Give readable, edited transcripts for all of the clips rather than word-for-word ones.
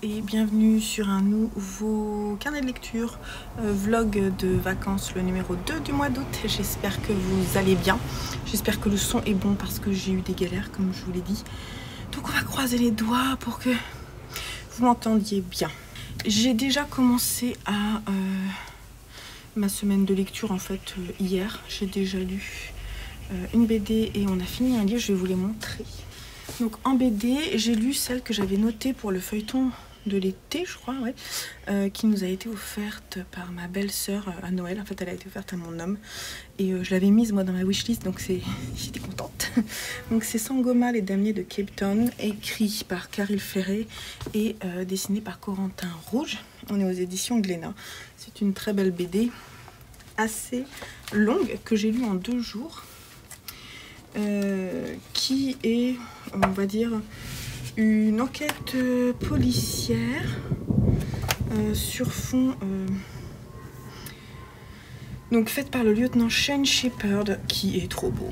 et bienvenue sur un nouveau carnet de lecture, vlog de vacances, le numéro 2 du mois d'août. J'espère que vous allez bien, j'espère que le son est bon parce que j'ai eu des galères comme je vous l'ai dit. Donc on va croiser les doigts pour que vous m'entendiez bien. J'ai déjà commencé à ma semaine de lecture en fait hier. J'ai déjà lu une BD et on a fini un livre, je vais vous les montrer. Donc en BD, j'ai lu celle que j'avais notée pour le feuilleton de l'été, je crois, ouais, qui nous a été offerte par ma belle-sœur à Noël. En fait, elle a été offerte à mon homme et je l'avais mise moi dans ma wishlist, donc j'étais contente. Donc c'est Sangoma, les Damiers de Cape Town, écrit par Caril Ferré et dessiné par Corentin Rouge. On est aux éditions Glénat. C'est une très belle BD, assez longue, que j'ai lue en 2 jours. Qui est, on va dire, une enquête policière sur fond donc faite par le lieutenant Shane Shepherd, qui est trop beau.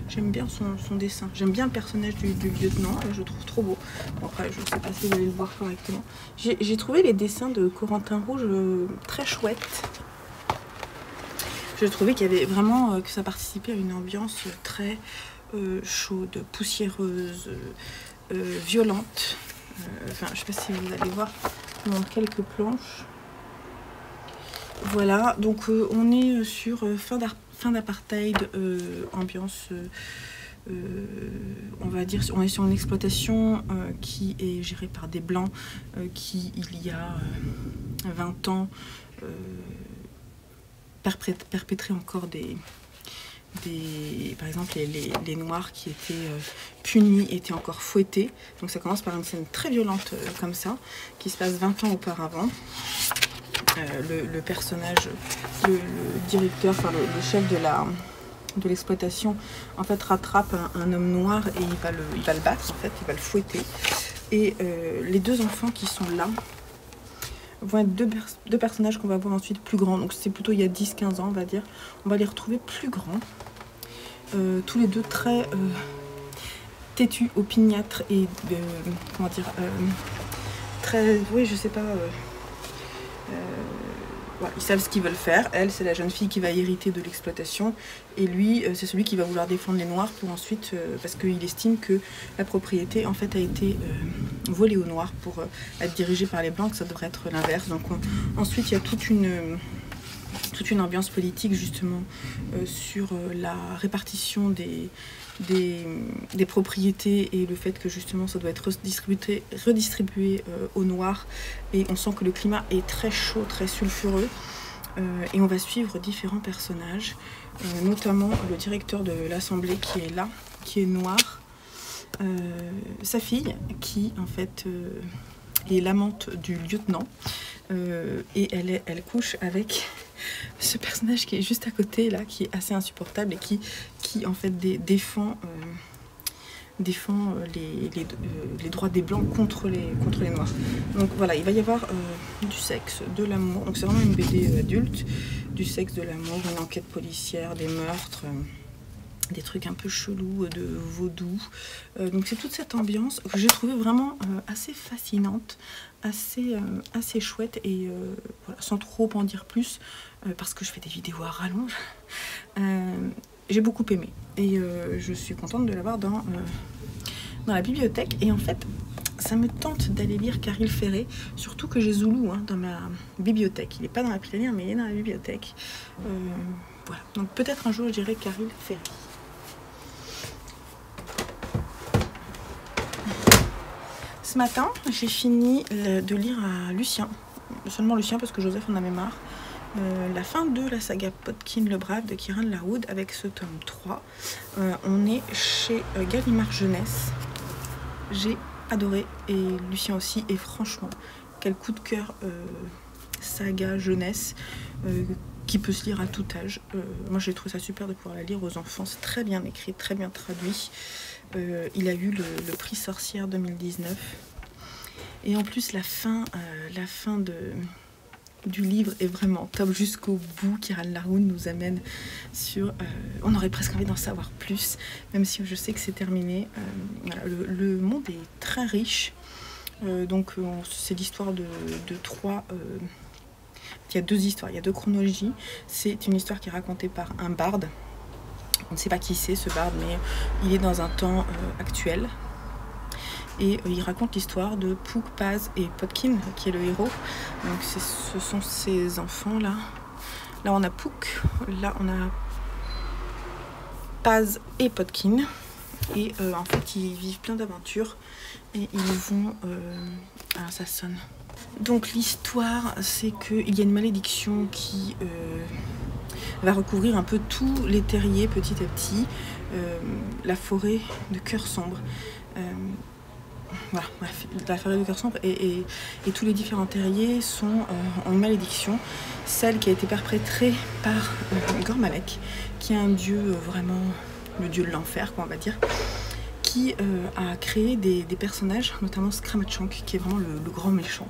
J'aime bien son dessin, j'aime bien le personnage du lieutenant, je le trouve trop beau. Bon, après je sais pas si vous allez le voir correctement. J'ai trouvé les dessins de Corentin Rouge très chouettes. Je trouvais qu'il y avait vraiment, que ça participait à une ambiance très chaude, poussiéreuse, violente. Enfin, je sais pas si vous allez voir, je vous montre quelques planches. Voilà, donc on est sur fin d'apartheid, ambiance, on va dire, on est sur une exploitation qui est gérée par des blancs qui, il y a 20 ans, perpétrer encore par exemple les noirs qui étaient punis étaient encore fouettés. Donc ça commence par une scène très violente comme ça, qui se passe 20 ans auparavant. Le personnage, le directeur, enfin le chef de l'exploitation en fait rattrape un homme noir et il va le battre, en fait, il va le fouetter. Et les 2 enfants qui sont là vont être deux personnages qu'on va voir ensuite plus grands. Donc c'est plutôt il y a 10-15 ans, on va dire. On va les retrouver plus grands. Tous les 2 très têtus, opiniâtres et comment dire, très, oui, je sais pas, voilà, ils savent ce qu'ils veulent faire. Elle, c'est la jeune fille qui va hériter de l'exploitation. Et lui, c'est celui qui va vouloir défendre les Noirs pour ensuite, parce qu'il estime que la propriété en fait a été volée aux Noirs pour être dirigée par les Blancs, que ça devrait être l'inverse. Donc ensuite, il y a toute une ambiance politique justement sur la répartition des propriétés et le fait que justement ça doit être redistribué aux Noirs, et on sent que le climat est très chaud, très sulfureux, et on va suivre différents personnages, notamment le directeur de l'Assemblée qui est là, qui est noir, sa fille qui en fait est l'amante du lieutenant, et elle couche avec ce personnage qui est juste à côté là, qui est assez insupportable et qui en fait défend les droits des blancs contre les noirs. Donc voilà, il va y avoir du sexe, de l'amour, donc c'est vraiment une BD adulte, du sexe, de l'amour, une enquête policière, des meurtres, des trucs un peu chelous, de vaudou. Donc c'est toute cette ambiance que j'ai trouvée vraiment assez fascinante, assez chouette, et voilà, sans trop en dire plus, parce que je fais des vidéos à rallonge. J'ai beaucoup aimé et je suis contente de l'avoir dans la bibliothèque. Et en fait, ça me tente d'aller lire Caril Ferré, surtout que j'ai Zoulou dans ma bibliothèque. Il n'est pas dans la pile à lire, mais il est dans la bibliothèque. Voilà, donc peut-être un jour je dirai Caril Ferré. Ce matin, j'ai fini de lire à Lucien, seulement Lucien parce que Joseph en avait marre, la fin de la saga Podkin le Brave de Kieran Larwood avec ce tome 3. On est chez Gallimard Jeunesse. J'ai adoré, et Lucien aussi, et franchement, quel coup de cœur saga jeunesse qui peut se lire à tout âge. Moi j'ai trouvé ça super de pouvoir la lire aux enfants, c'est très bien écrit, très bien traduit. Il a eu le prix Sorcière 2019. Et en plus la fin du livre est vraiment top jusqu'au bout. Kiran Laroun nous amène sur... on aurait presque envie d'en savoir plus, même si je sais que c'est terminé. Voilà, le monde est très riche. Donc c'est l'histoire de trois... il y a deux histoires, il y a deux chronologies. C'est une histoire qui est racontée par un barde. On ne sait pas qui c'est ce barde, mais il est dans un temps actuel. Et il raconte l'histoire de Puck, Paz et Podkin, qui est le héros. Donc ce sont ces enfants-là. Là on a Puck, là on a Paz et Podkin. Et en fait ils vivent plein d'aventures. Et ils vont... alors ça sonne. Donc l'histoire, c'est qu'il y a une malédiction qui va recouvrir un peu tous les terriers petit à petit. La forêt de cœur sombre. Voilà, bref, la forêt de cœur sombre et tous les différents terriers ont une malédiction. Celle qui a été perpétrée par Gormalek, qui est un dieu vraiment, le dieu de l'enfer, quoi, on va dire, qui a créé des personnages, notamment Skramachank, qui est vraiment le grand méchant,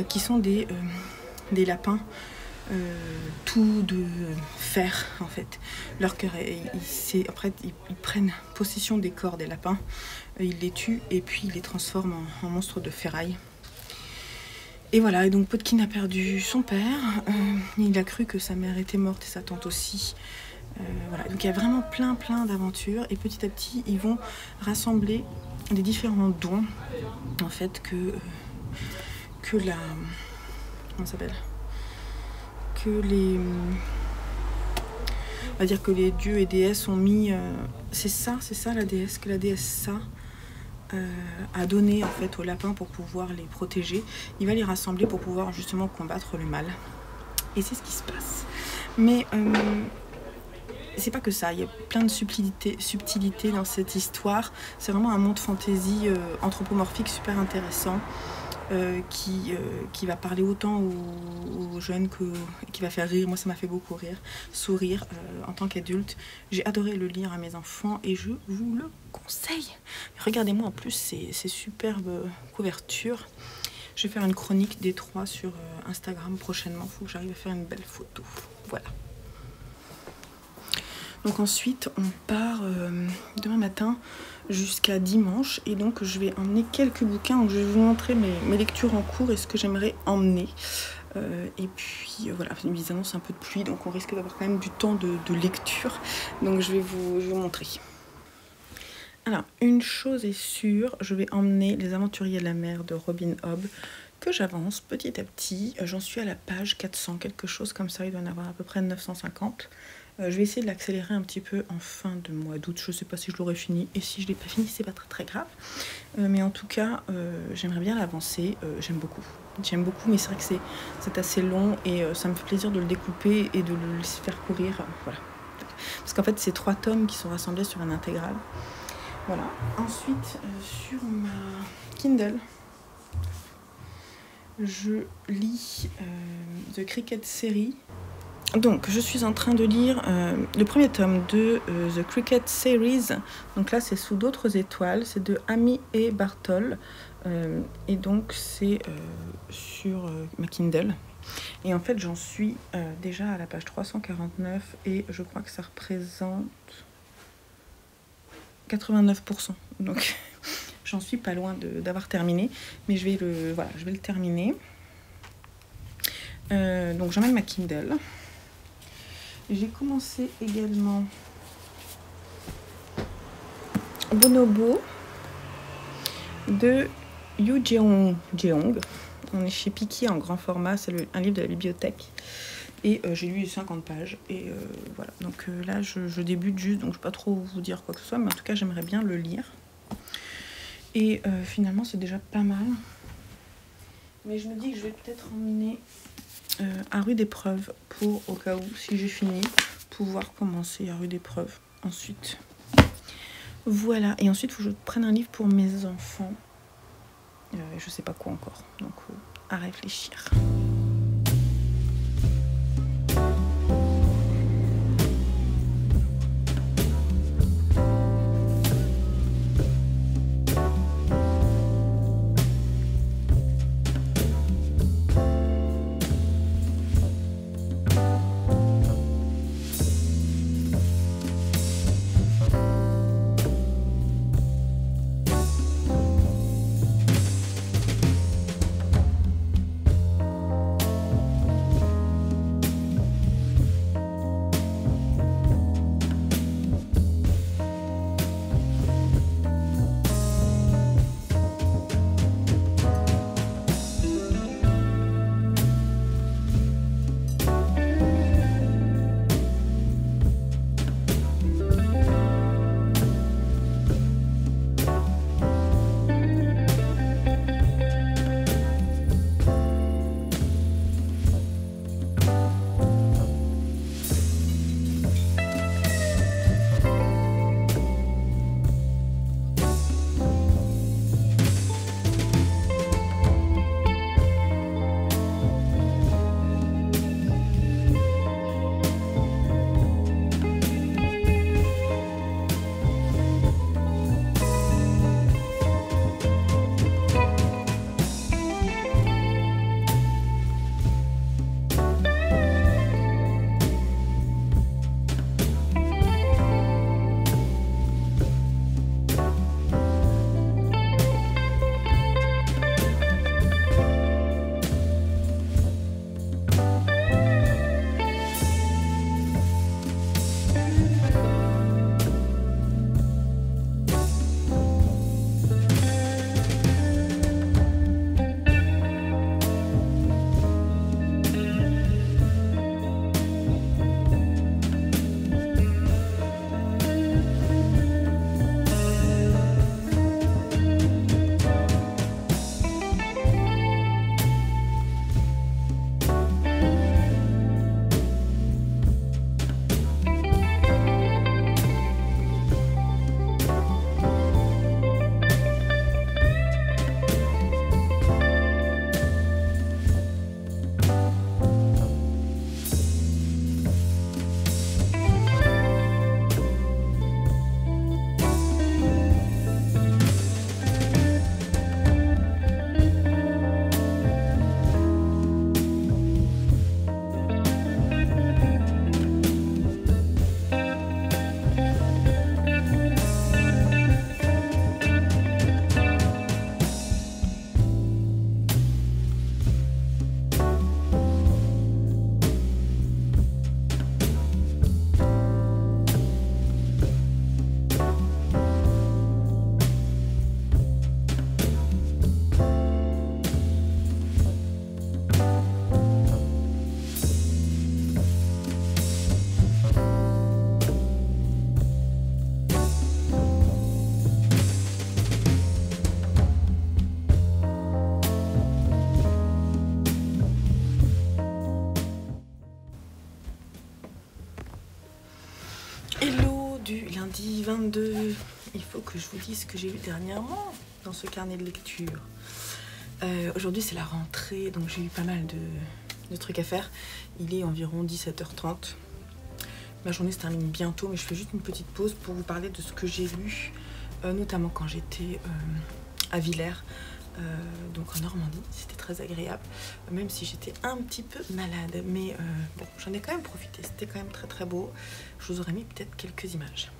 qui sont des lapins tout de fer en fait. Leur cœur, après ils prennent possession des corps des lapins, ils les tuent et puis ils les transforment en monstres de ferraille. Et voilà, et donc Podkin a perdu son père, il a cru que sa mère était morte et sa tante aussi. Voilà, donc il y a vraiment plein d'aventures et petit à petit ils vont rassembler des différents dons en fait que la... comment ça s'appelle ? Que les... on va dire que les dieux et déesses ont mis... c'est ça la déesse, que la déesse ça a donné en fait aux lapins pour pouvoir les protéger. Il va les rassembler pour pouvoir justement combattre le mal. Et c'est ce qui se passe. Mais c'est pas que ça, il y a plein de subtilités dans cette histoire. C'est vraiment un monde fantasy anthropomorphique super intéressant. Qui va parler autant aux jeunes qui va faire rire. Moi ça m'a fait beaucoup rire, sourire en tant qu'adulte. J'ai adoré le lire à mes enfants et je vous le conseille. Regardez-moi en plus ces superbes couvertures. Je vais faire une chronique des trois sur Instagram prochainement. Il faut que j'arrive à faire une belle photo. Voilà. Donc ensuite on part demain matin jusqu'à dimanche et donc je vais emmener quelques bouquins. Donc je vais vous montrer mes lectures en cours et ce que j'aimerais emmener. Et puis voilà, évidemment c'est un peu de pluie donc on risque d'avoir quand même du temps de lecture. Donc je vais vous montrer. Alors une chose est sûre, je vais emmener Les Aventuriers de la mer de Robin Hobb, que j'avance petit à petit. J'en suis à la page 400, quelque chose comme ça, il doit y en avoir à peu près 950. Je vais essayer de l'accélérer un petit peu en fin de mois d'août. Je ne sais pas si je l'aurai fini. Et si je ne l'ai pas fini, c'est pas très grave. Mais en tout cas, j'aimerais bien l'avancer. J'aime beaucoup. J'aime beaucoup, mais c'est vrai que c'est assez long. Et ça me fait plaisir de le découper et de le laisser faire courir. Voilà. Parce qu'en fait, c'est 3 tomes qui sont rassemblés sur un intégral. Voilà. Ensuite, sur ma Kindle, je lis The Cricket Series. Donc, je suis en train de lire le premier tome de The Cricket Series. Donc là, c'est Sous d'autres étoiles. C'est de Amy et Bartol. Et donc, c'est sur ma Kindle. Et en fait, j'en suis déjà à la page 349. Et je crois que ça représente 89%. Donc, j'en suis pas loin d'avoir terminé. Mais je vais le terminer. Donc, j'emmène ma Kindle. J'ai commencé également Bonobo de Yu Jeong. On est chez Piki en grand format, c'est un livre de la bibliothèque. Et j'ai lu 50 pages. Et voilà, donc là je débute juste, donc je ne vais pas trop vous dire quoi que ce soit, mais en tout cas j'aimerais bien le lire. Et finalement c'est déjà pas mal. Mais je me dis que je vais peut-être emmener à Rue d'Épreuve pour, au cas où, si j'ai fini, pouvoir commencer à Rue d'Épreuve ensuite. Voilà, et ensuite il faut que je prenne un livre pour mes enfants. Je sais pas quoi encore, donc à réfléchir. mardi 22, il faut que je vous dise ce que j'ai lu dernièrement dans ce carnet de lecture. Aujourd'hui c'est la rentrée, donc j'ai eu pas mal de trucs à faire. Il est environ 17h30. Ma journée se termine bientôt, mais je fais juste une petite pause pour vous parler de ce que j'ai lu, notamment quand j'étais à Villers, donc en Normandie. C'était très agréable, même si j'étais un petit peu malade, mais bon, j'en ai quand même profité. C'était quand même très très beau. Je vous aurais mis peut-être quelques images.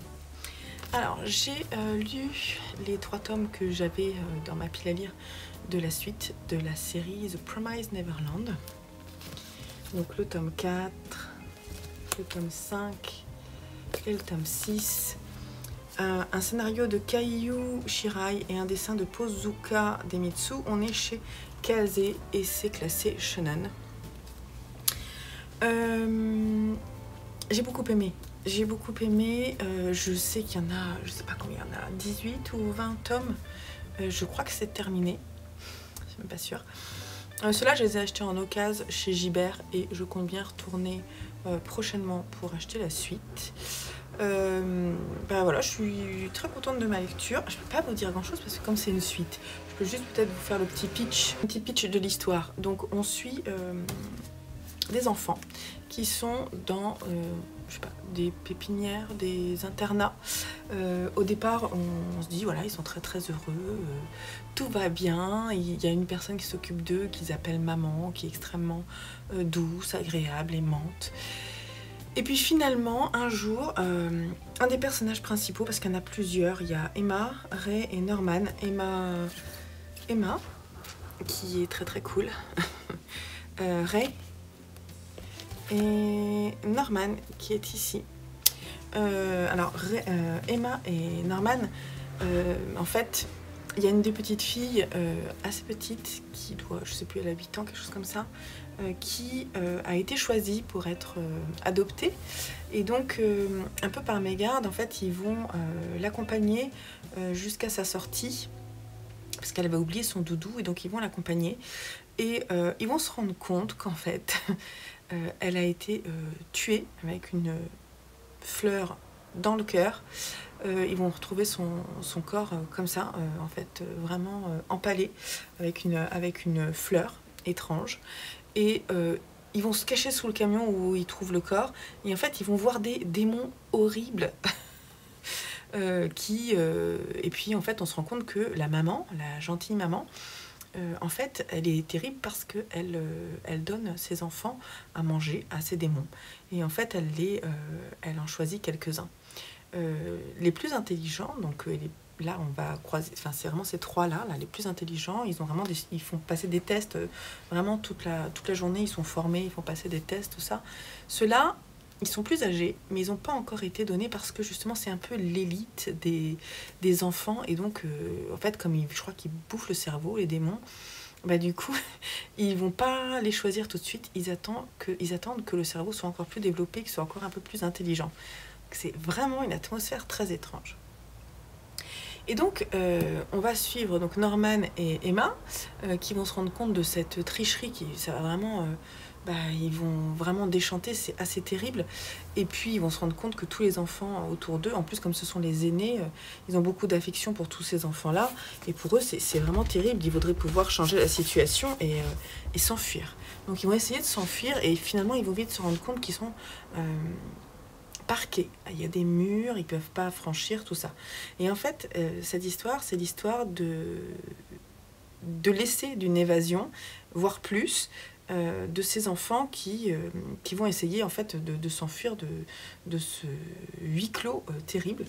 Alors, j'ai lu les 3 tomes que j'avais dans ma pile à lire de la suite de la série The Promised Neverland. Donc le tome 4, le tome 5 et le tome 6. Un scénario de Kaiyu Shirai et un dessin de Pozuka Demitsu. On est chez Kaze et c'est classé shonen. J'ai beaucoup aimé. J'ai beaucoup aimé. Je sais qu'il y en a, je sais pas combien il y en a, 18 ou 20 tomes. Je crois que c'est terminé. Je suis même pas sûre. Ceux-là, je les ai achetés en occasion chez Gibert et je compte bien retourner prochainement pour acheter la suite. Voilà, je suis très contente de ma lecture. Je peux pas vous dire grand chose parce que comme c'est une suite, je peux juste peut-être vous faire le petit pitch de l'histoire. Donc on suit des enfants qui sont dans je sais pas, des pépinières, des internats. Au départ, on se dit voilà, ils sont très très heureux, tout va bien. Il y a une personne qui s'occupe d'eux, qu'ils appellent maman, qui est extrêmement douce, agréable, aimante. Et puis finalement, un jour, un des personnages principaux, parce qu'il y en a plusieurs, il y a Emma, Ray et Norman. Emma, qui est très très cool. Ray et Norman, qui est ici. Alors, Emma et Norman, en fait, il y a une des petites filles assez petite, qui doit, je sais plus, elle a 8 ans, quelque chose comme ça, qui a été choisie pour être adoptée. Et donc, un peu par mégarde, en fait, ils vont l'accompagner jusqu'à sa sortie, parce qu'elle avait oublié son doudou, et donc ils vont l'accompagner. Et ils vont se rendre compte qu'en fait, elle a été tuée avec une fleur dans le cœur. Ils vont retrouver son corps comme ça, en fait, vraiment empalé avec une fleur étrange. Et ils vont se cacher sous le camion où ils trouvent le corps. Et en fait, ils vont voir des démons horribles. Et puis, en fait, on se rend compte que la maman, la gentille maman, en fait, elle est terrible parce qu'elle donne ses enfants à manger à ces démons. Et en fait, elle en choisit quelques-uns. Les plus intelligents, donc là on va croiser, enfin c'est vraiment ces 3-là, les plus intelligents, ils font passer des tests vraiment toute la journée, ils sont formés, ils font passer des tests, tout ça. Ceux-là, ils sont plus âgés, mais ils n'ont pas encore été donnés parce que justement c'est un peu l'élite des enfants. Et donc, en fait, comme je crois qu'ils bouffent le cerveau, les démons, bah du coup, ils vont pas les choisir tout de suite. Ils attendent que le cerveau soit encore plus développé, qu'il soit encore un peu plus intelligent. C'est vraiment une atmosphère très étrange. Et donc, on va suivre donc Norman et Emma qui vont se rendre compte de cette tricherie ça va vraiment... ils vont vraiment déchanter, c'est assez terrible. Et puis ils vont se rendre compte que tous les enfants autour d'eux, en plus comme ce sont les aînés, ils ont beaucoup d'affection pour tous ces enfants-là. Et pour eux, c'est vraiment terrible. Ils voudraient pouvoir changer la situation et s'enfuir. Donc ils vont essayer de s'enfuir et finalement ils vont vite se rendre compte qu'ils sont parqués. Il y a des murs, ils ne peuvent pas franchir, tout ça. Et en fait, cette histoire, c'est l'histoire de l'essai d'une évasion, voire plus, de ces enfants qui vont essayer en fait de s'enfuir de ce huis clos terrible.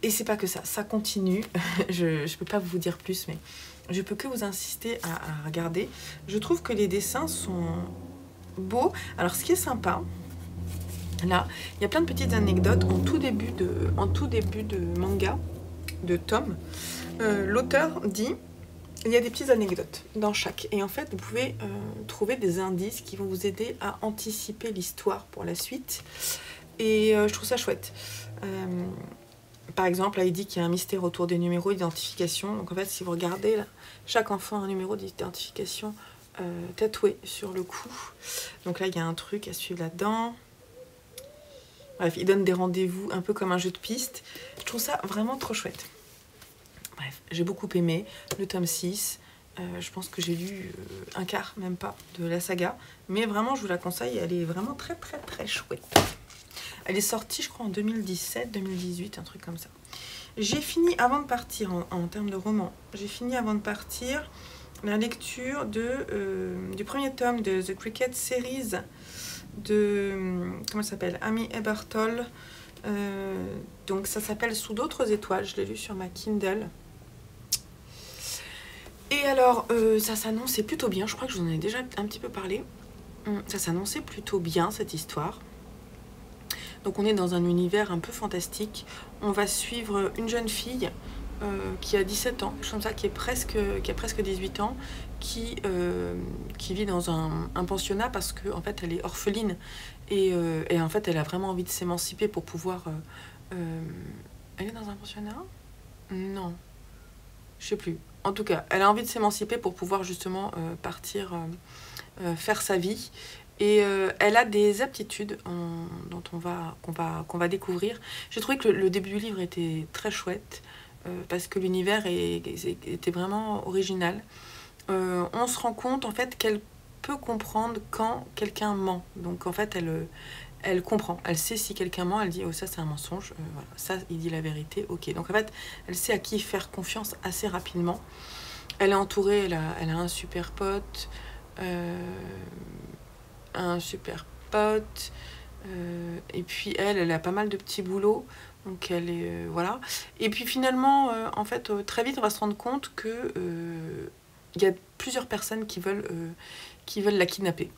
Et c'est pas que ça continue. Je peux pas vous dire plus, mais je peux que vous insister à regarder. Je trouve que les dessins sont beaux. Alors ce qui est sympa, là, il y a plein de petites anecdotes en tout début de manga, de tome. L'auteur dit: il y a des petites anecdotes dans chaque. Et en fait, vous pouvez trouver des indices qui vont vous aider à anticiper l'histoire pour la suite. Et je trouve ça chouette. Par exemple, là, il dit qu'il y a un mystère autour des numéros d'identification. Donc en fait, si vous regardez, là, chaque enfant a un numéro d'identification tatoué sur le cou. Donc là, il y a un truc à suivre là-dedans. Bref, il donne des rendez-vous un peu comme un jeu de piste. Je trouve ça vraiment trop chouette. Bref, j'ai beaucoup aimé le tome 6. Je pense que j'ai lu un quart, même pas, de la saga. Mais vraiment, je vous la conseille, elle est vraiment très très très chouette. Elle est sortie, je crois, en 2017, 2018, un truc comme ça. J'ai fini, avant de partir, en termes de roman, j'ai fini avant de partir la lecture du premier tome de The Cricket Series de, comment ça s'appelle, Amy Ebertol. Donc ça s'appelle Sous d'autres étoiles, je l'ai lu sur ma Kindle. Et alors, ça s'annonçait plutôt bien, je crois que je vous en ai déjà un petit peu parlé. Ça s'annonçait plutôt bien, cette histoire. Donc on est dans un univers un peu fantastique. On va suivre une jeune fille qui a 17 ans, comme ça, qui a presque 18 ans, qui vit dans un pensionnat parce qu'en fait elle est orpheline et en fait elle a vraiment envie de s'émanciper pour pouvoir... Elle est dans un pensionnat? Non, je sais plus. En tout cas, elle a envie de s'émanciper pour pouvoir justement partir faire sa vie. Et elle a des aptitudes qu'on va découvrir. J'ai trouvé que le début du livre était très chouette parce que l'univers était vraiment original. On se rend compte en fait qu'elle peut comprendre quand quelqu'un ment. Donc en fait elle comprend, elle sait si quelqu'un ment, elle dit oh ça c'est un mensonge, voilà, ça il dit la vérité, ok. Donc en fait elle sait à qui faire confiance assez rapidement. Elle est entourée, elle a un super pote, et puis elle a pas mal de petits boulots, donc elle est voilà. Et puis finalement en fait très vite on va se rendre compte que il y a plusieurs personnes qui veulent la kidnapper.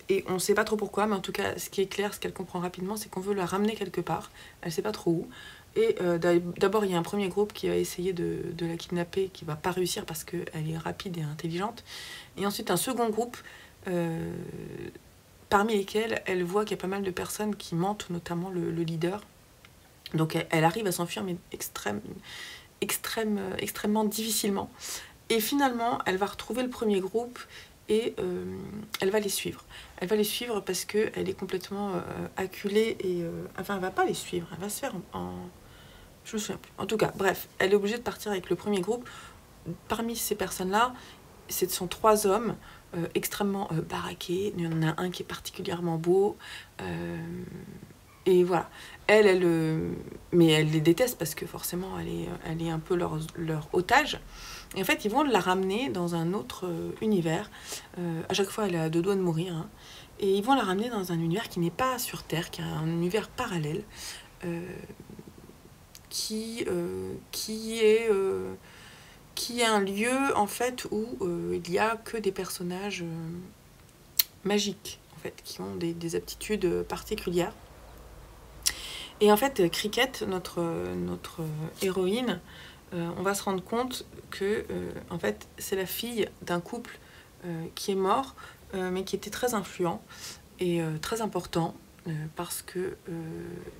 Et on ne sait pas trop pourquoi, mais en tout cas, ce qui est clair, ce qu'elle comprend rapidement, c'est qu'on veut la ramener quelque part. Elle ne sait pas trop où. Et d'abord, il y a un premier groupe qui va essayer de la kidnapper, qui ne va pas réussir parce qu'elle est rapide et intelligente. Et ensuite, un second groupe, parmi lesquels elle voit qu'il y a pas mal de personnes qui mentent, notamment le leader. Donc, elle arrive à s'enfuir, mais extrêmement difficilement. Et finalement, elle va retrouver le premier groupe et elle va les suivre. Elle va les suivre parce qu'elle est complètement acculée et... enfin, elle va pas les suivre, elle va se faire je me souviens plus. En tout cas, bref, elle est obligée de partir avec le premier groupe. Parmi ces personnes-là, ce sont 3 hommes extrêmement baraqués. Il y en a un qui est particulièrement beau. Et voilà. Mais elle les déteste parce que forcément, elle est un peu leur otage. Et en fait, ils vont la ramener dans un autre univers. À chaque fois, elle est à 2 doigts de mourir. Hein. Et ils vont la ramener dans un univers qui n'est pas sur Terre, qui est un univers parallèle, qui est un lieu, en fait, où il n'y a que des personnages magiques, en fait, qui ont des aptitudes particulières. Et en fait, Cricket, notre héroïne, on va se rendre compte que en fait, c'est la fille d'un couple qui est mort, mais qui était très influent et très important parce que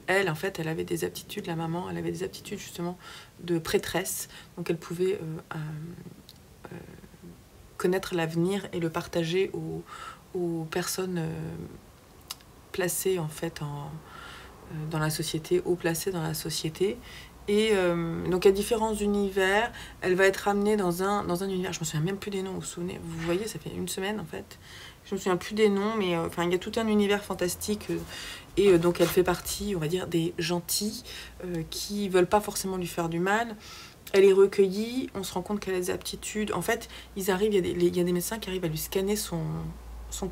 elle, en fait, elle avait des aptitudes, la maman, elle avait des aptitudes justement de prêtresse, donc elle pouvait connaître l'avenir et le partager aux personnes placées en fait dans la société, haut placées dans la société. Et donc à différents univers, elle va être ramenée dans un univers, je me souviens même plus des noms, vous vous souvenez, vous voyez, ça fait une semaine en fait, je me souviens plus des noms, mais enfin il y a tout un univers fantastique, et donc elle fait partie, on va dire, des gentils qui veulent pas forcément lui faire du mal. Elle est recueillie, on se rend compte qu'elle a des aptitudes, en fait, ils arrivent, il y a des médecins qui arrivent à lui scanner son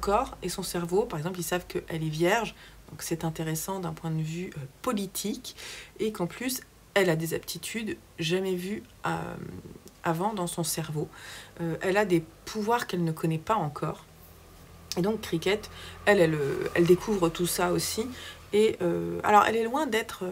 corps et son cerveau, par exemple, ils savent qu'elle est vierge, donc c'est intéressant d'un point de vue politique, et qu'en plus, elle a des aptitudes jamais vues avant dans son cerveau. Elle a des pouvoirs qu'elle ne connaît pas encore. Et donc Cricket, elle découvre tout ça aussi. Et alors, elle est loin d'être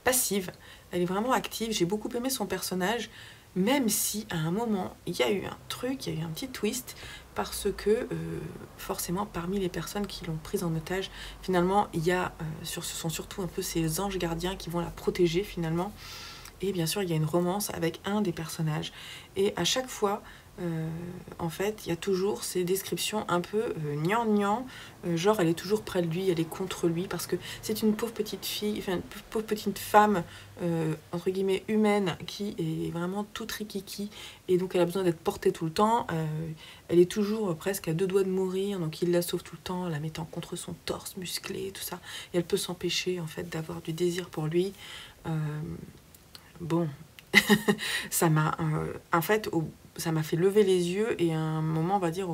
passive. Elle est vraiment active. J'ai beaucoup aimé son personnage, même si à un moment, il y a eu un truc, il y a eu un petit twist, parce que forcément, parmi les personnes qui l'ont prise en otage, finalement, ce sont surtout un peu ces anges gardiens qui vont la protéger finalement. Et bien sûr, il y a une romance avec un des personnages. Et à chaque fois, en fait, il y a toujours ces descriptions un peu gnangnan, genre elle est toujours près de lui, elle est contre lui, parce que c'est une pauvre petite fille, enfin une pauvre petite femme, entre guillemets humaine, qui est vraiment toute rikiki, et donc elle a besoin d'être portée tout le temps, elle est toujours presque à 2 doigts de mourir, donc il la sauve tout le temps, la mettant contre son torse musclé, tout ça, et elle peut s'empêcher en fait d'avoir du désir pour lui. Bon, ça m'a en fait ça m'a fait lever les yeux, et à un moment, on va dire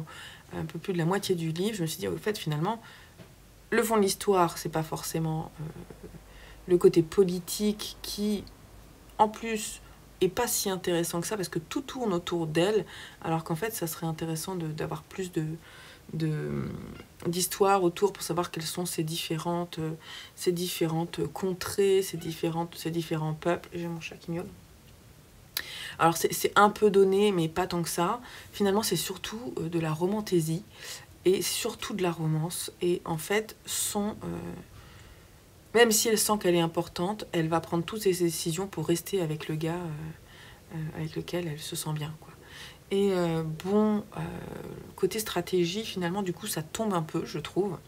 un peu plus de la moitié du livre, je me suis dit, au fait, finalement, le fond de l'histoire, c'est pas forcément le côté politique qui, en plus, est pas si intéressant que ça, parce que tout tourne autour d'elle, alors qu'en fait, ça serait intéressant d'avoir plus d'histoire autour pour savoir quelles sont ces différentes contrées, ces différents peuples. J'ai mon chat qui miaule. Alors c'est un peu donné, mais pas tant que ça. Finalement, c'est surtout de la romantaisie et surtout de la romance. Et en fait, même si elle sent qu'elle est importante, elle va prendre toutes ses décisions pour rester avec le gars avec lequel elle se sent bien, quoi. Et côté stratégie, finalement, du coup, ça tombe un peu, je trouve.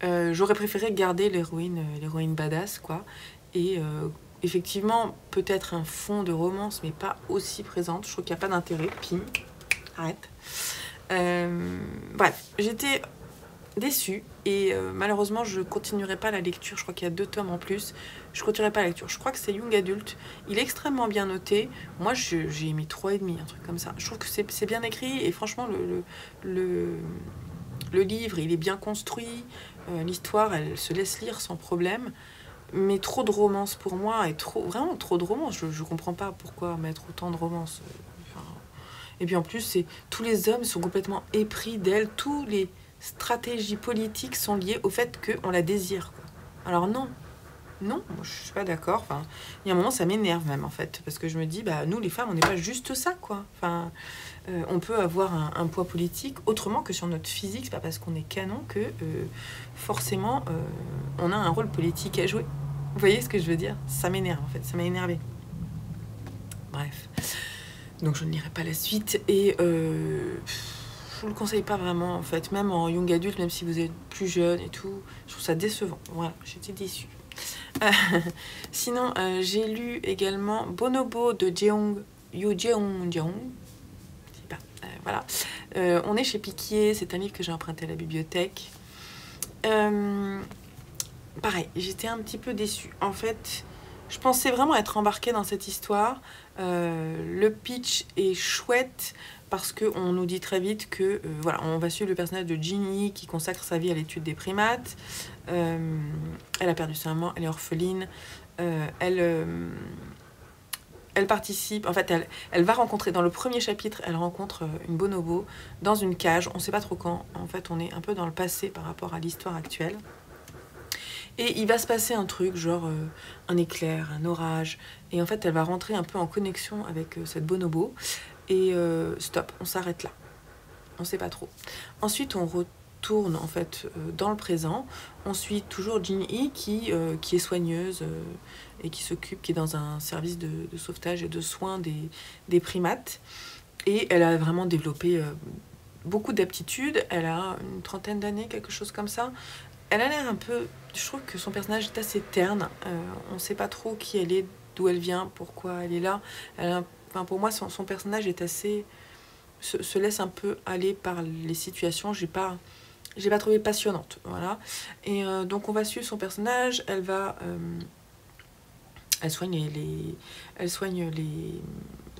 J'aurais préféré garder l'héroïne badass, quoi. Et effectivement, peut-être un fond de romance, mais pas aussi présente. Je trouve qu'il n'y a pas d'intérêt. Pim, arrête. Bref, j'étais déçue. Et malheureusement, je ne continuerai pas la lecture. Je crois qu'il y a 2 tomes en plus. Je ne continuerai pas la lecture. Je crois que c'est Young Adult. Il est extrêmement bien noté. Moi, j'ai mis 3,5, un truc comme ça. Je trouve que c'est bien écrit. Et franchement, le livre, il est bien construit. L'histoire, elle se laisse lire sans problème. Mais trop de romance pour moi, et vraiment trop de romance. Je comprends pas pourquoi mettre autant de romance. Et puis en plus, tous les hommes sont complètement épris d'elle. Toutes les stratégies politiques sont liées au fait qu'on la désire, quoi. Alors non, moi, je suis pas d'accord. Enfin, il y a un moment, ça m'énerve même, en fait. Parce que je me dis, bah, nous, les femmes, on n'est pas juste ça, quoi. Enfin, on peut avoir un poids politique autrement que sur notre physique. C'est pas parce qu'on est canon que forcément on a un rôle politique à jouer. Vous voyez ce que je veux dire? Ça m'énerve, en fait, ça m'a énervé. Bref, donc je ne lirai pas la suite. Et je vous le conseille pas vraiment, en fait, même en young adulte, même si vous êtes plus jeune et tout, je trouve ça décevant. Voilà, j'étais déçue. Sinon, j'ai lu également Bonobo de Yoo Jeong. Voilà. On est chez Piquier, c'est un livre que j'ai emprunté à la bibliothèque. Pareil, j'étais un petit peu déçue. En fait, je pensais vraiment être embarquée dans cette histoire. Le pitch est chouette parce qu'on nous dit très vite que voilà, on va suivre le personnage de Ginny qui consacre sa vie à l'étude des primates. Elle a perdu sa maman, elle est orpheline. Elle participe, en fait, elle va rencontrer, dans le premier chapitre, elle rencontre une bonobo dans une cage. On ne sait pas trop quand. En fait, on est un peu dans le passé par rapport à l'histoire actuelle. Et il va se passer un truc, genre un éclair, un orage. Et en fait, elle va rentrer un peu en connexion avec cette bonobo. Et stop, on s'arrête là. On ne sait pas trop. Ensuite, on retourne en fait dans le présent. On suit toujours Ginny qui est soigneuse et qui est dans un service de sauvetage et de soins des primates. Et elle a vraiment développé beaucoup d'aptitudes. Elle a une 30aine d'années, quelque chose comme ça. Elle a l'air un peu... Je trouve que son personnage est assez terne. On ne sait pas trop qui elle est, d'où elle vient, pourquoi elle est là. Enfin, pour moi, son personnage est assez... se laisse un peu aller par les situations. J'ai pas trouvé passionnante. Voilà. Et donc, on va suivre son personnage. Elle va... elle soigne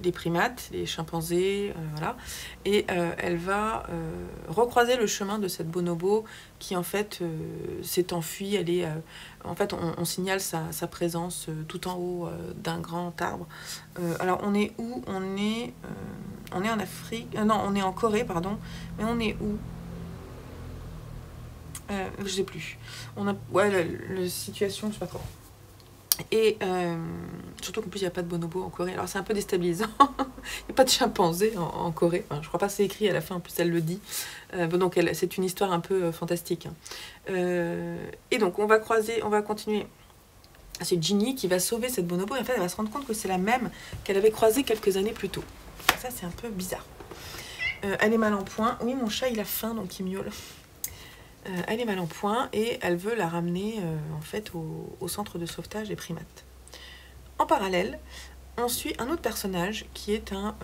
les primates, les chimpanzés, voilà. Et elle va recroiser le chemin de cette bonobo qui, en fait, s'est enfuie. Elle est, en fait, on signale sa présence tout en haut d'un grand arbre. Alors, on est où? On est en Afrique. Non, on est en Corée, pardon. Mais on est où? Je sais plus. Ouais, la situation, je sais pas trop. Et surtout qu'en plus il n'y a pas de bonobo en Corée, alors c'est un peu déstabilisant. Il n'y a pas de chimpanzé en Corée, enfin, je crois pas que c'est écrit à la fin, en plus elle le dit. Donc c'est une histoire un peu fantastique. Et donc on va continuer. C'est Ginny qui va sauver cette bonobo, et en fait elle va se rendre compte que c'est la même qu'elle avait croisée quelques années plus tôt. Ça c'est un peu bizarre. Elle est mal en point. Oui, mon chat il a faim donc il miaule. Elle est mal en point et elle veut la ramener en fait au centre de sauvetage des primates. En parallèle, on suit un autre personnage qui est un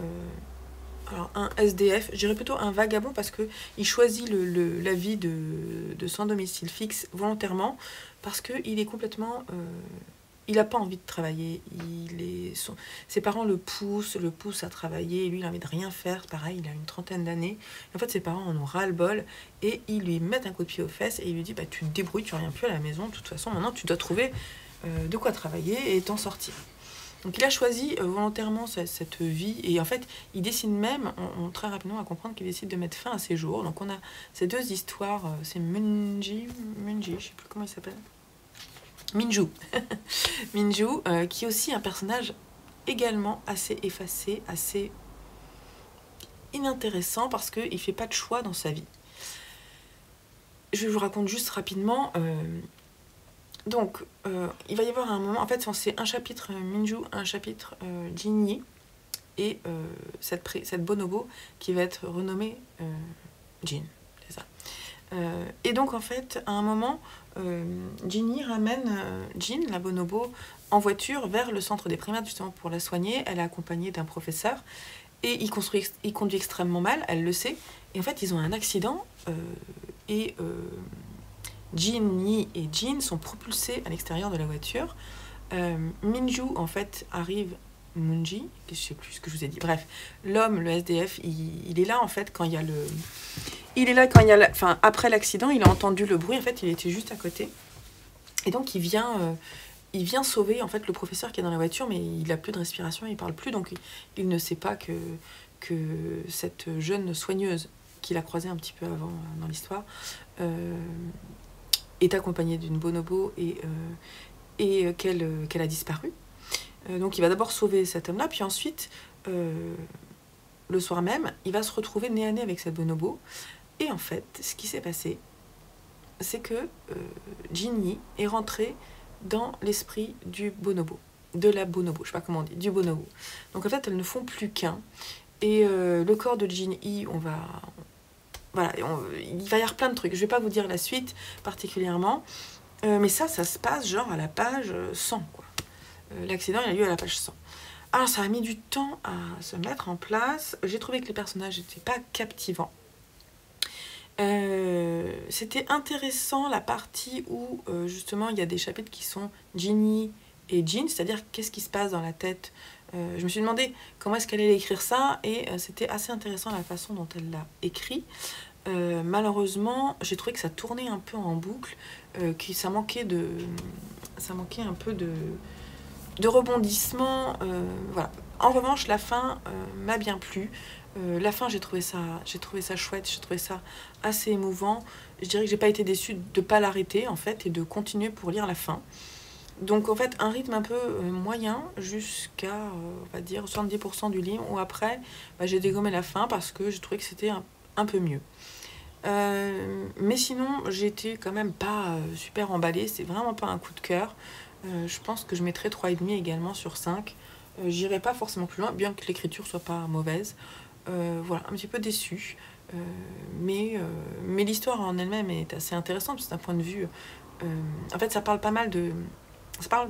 SDF, je dirais plutôt un vagabond parce qu'il choisit la vie de sans domicile fixe volontairement parce qu'il est complètement... il n'a pas envie de travailler, ses parents le poussent à travailler, et lui il n'a envie de rien faire, pareil, il a une trentaine d'années. En fait ses parents en ont ras-le-bol et ils lui mettent un coup de pied aux fesses et il lui dit bah, tu te débrouilles, tu reviens plus à la maison, de toute façon maintenant tu dois trouver de quoi travailler et t'en sortir. Donc il a choisi volontairement cette vie et en fait il décide même, très rapidement à comprendre qu'il décide de mettre fin à ses jours. Donc on a ces deux histoires, c'est Munji, je sais plus comment il s'appelle. Minju, Minju qui est aussi un personnage également assez effacé, assez inintéressant parce qu'il ne fait pas de choix dans sa vie. Je vous raconte juste rapidement. Donc, il va y avoir un moment, en fait c'est un chapitre Minju, un chapitre Jinyi et cette bonobo qui va être renommée Jin, c'est ça. Et donc en fait, à un moment, Jinyi ramène Jin, la bonobo, en voiture vers le centre des primates justement pour la soigner. Elle est accompagnée d'un professeur et il conduit extrêmement mal, elle le sait. Et en fait, ils ont un accident Jinyi et Jin sont propulsés à l'extérieur de la voiture. Minju en fait arrive, Munji, je sais plus ce que je vous ai dit. Bref, l'homme, le SDF, il est là en fait quand il y a le... Il est là quand il y a... Enfin, après l'accident, il a entendu le bruit, en fait, il était juste à côté. Et donc, il vient sauver, en fait, le professeur qui est dans la voiture, mais il n'a plus de respiration, il ne parle plus, donc il ne sait pas que cette jeune soigneuse qu'il a croisée un petit peu avant dans l'histoire est accompagnée d'une bonobo et qu'elle a disparu. Donc, il va d'abord sauver cet homme-là, puis ensuite... le soir même, il va se retrouver nez à nez avec cette bonobo. Et en fait, ce qui s'est passé, c'est que Jinyi est rentré dans l'esprit du bonobo, de la bonobo, je sais pas comment on dit, du bonobo. Donc en fait, elles ne font plus qu'un. Et le corps de Jinyi, voilà, il va y avoir plein de trucs. Je vais pas vous dire la suite particulièrement, mais ça se passe genre à la page 100, quoi. L'accident, il a lieu à la page 100. Alors ça a mis du temps à se mettre en place. J'ai trouvé que les personnages n'étaient pas captivants. C'était intéressant la partie où justement il y a des chapitres qui sont Jinyi et Jin, c'est-à-dire qu'est-ce qui se passe dans la tête. Je me suis demandé comment est-ce qu'elle allait écrire ça et c'était assez intéressant la façon dont elle l'a écrit. Malheureusement, j'ai trouvé que ça tournait un peu en boucle, ça manquait un peu de rebondissement, voilà. En revanche, la fin m'a bien plu. La fin, j'ai trouvé ça chouette, j'ai trouvé ça assez émouvant. Je dirais que j'ai pas été déçue de ne pas l'arrêter en fait et de continuer pour lire la fin. Donc en fait, un rythme un peu moyen jusqu'à, on va dire, 70% du livre, où après, bah, j'ai dégommé la fin parce que j'ai trouvé que c'était un peu mieux. Mais sinon, j'étais quand même pas super emballée, c'est vraiment pas un coup de cœur. Je pense que je mettrais 3,5 également sur 5. J'irai pas forcément plus loin, bien que l'écriture soit pas mauvaise. Voilà, un petit peu déçue. Mais l'histoire en elle-même est assez intéressante, parce que d'un point de vue... en fait, ça parle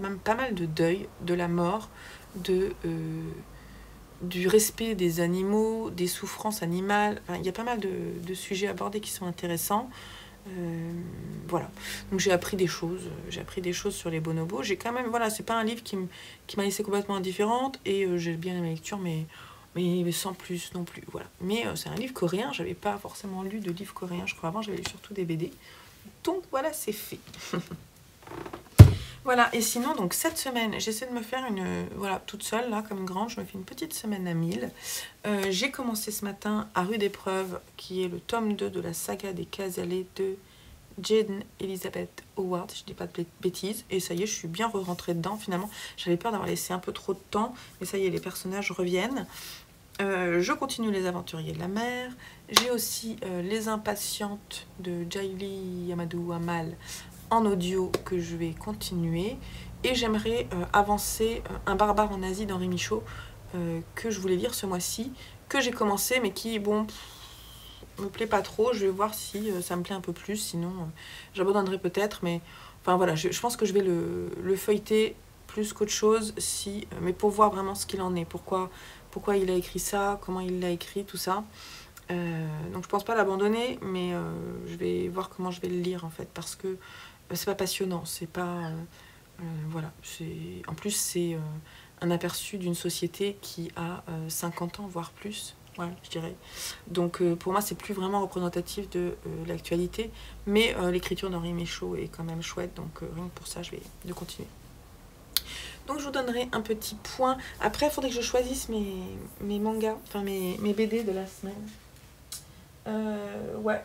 même pas mal de deuil, de la mort, du respect des animaux, des souffrances animales. Enfin, il y a pas mal de sujets abordés qui sont intéressants. Voilà, donc j'ai appris des choses sur les bonobos. J'ai quand même, voilà, c'est pas un livre qui m'a laissé complètement indifférente et j'ai bien aimé la lecture, mais sans plus non plus, voilà. Mais c'est un livre coréen, j'avais pas forcément lu de livre coréen, je crois. Avant j'avais lu surtout des BD, donc voilà, c'est fait. Voilà, et sinon, donc cette semaine, j'essaie de me faire voilà, toute seule, là, comme une grande, je me fais une petite semaine à 1000. J'ai commencé ce matin à Rude Épreuve, qui est le tome 2 de la saga des Casalets de Jane Elizabeth Howard, si je dis pas de bêtises, et ça y est, je suis bien rentrée dedans, finalement. J'avais peur d'avoir laissé un peu trop de temps, mais ça y est, les personnages reviennent. Je continue Les Aventuriers de la Mer. J'ai aussi Les Impatientes de Jaili Yamadou Amal, en audio que je vais continuer et j'aimerais avancer Un barbare en Asie d'Henri Michaud que je voulais lire ce mois-ci, que j'ai commencé mais qui, bon, me plaît pas trop. Je vais voir si ça me plaît un peu plus, sinon j'abandonnerai peut-être, mais enfin voilà, je pense que je vais le feuilleter plus qu'autre chose, mais pour voir vraiment ce qu'il en est, pourquoi il a écrit ça, comment il l'a écrit, tout ça. Donc je pense pas l'abandonner, mais je vais voir comment je vais le lire en fait, parce que c'est pas passionnant, c'est pas... voilà, en plus c'est un aperçu d'une société qui a 50 ans, voire plus. Ouais, je dirais. Donc pour moi, c'est plus vraiment représentatif de l'actualité, mais l'écriture d'Henri Michaud est quand même chouette, donc rien que pour ça, je vais continuer. Donc je vous donnerai un petit point. Après, il faudrait que je choisisse mes mangas, enfin mes BD de la semaine. Ouais.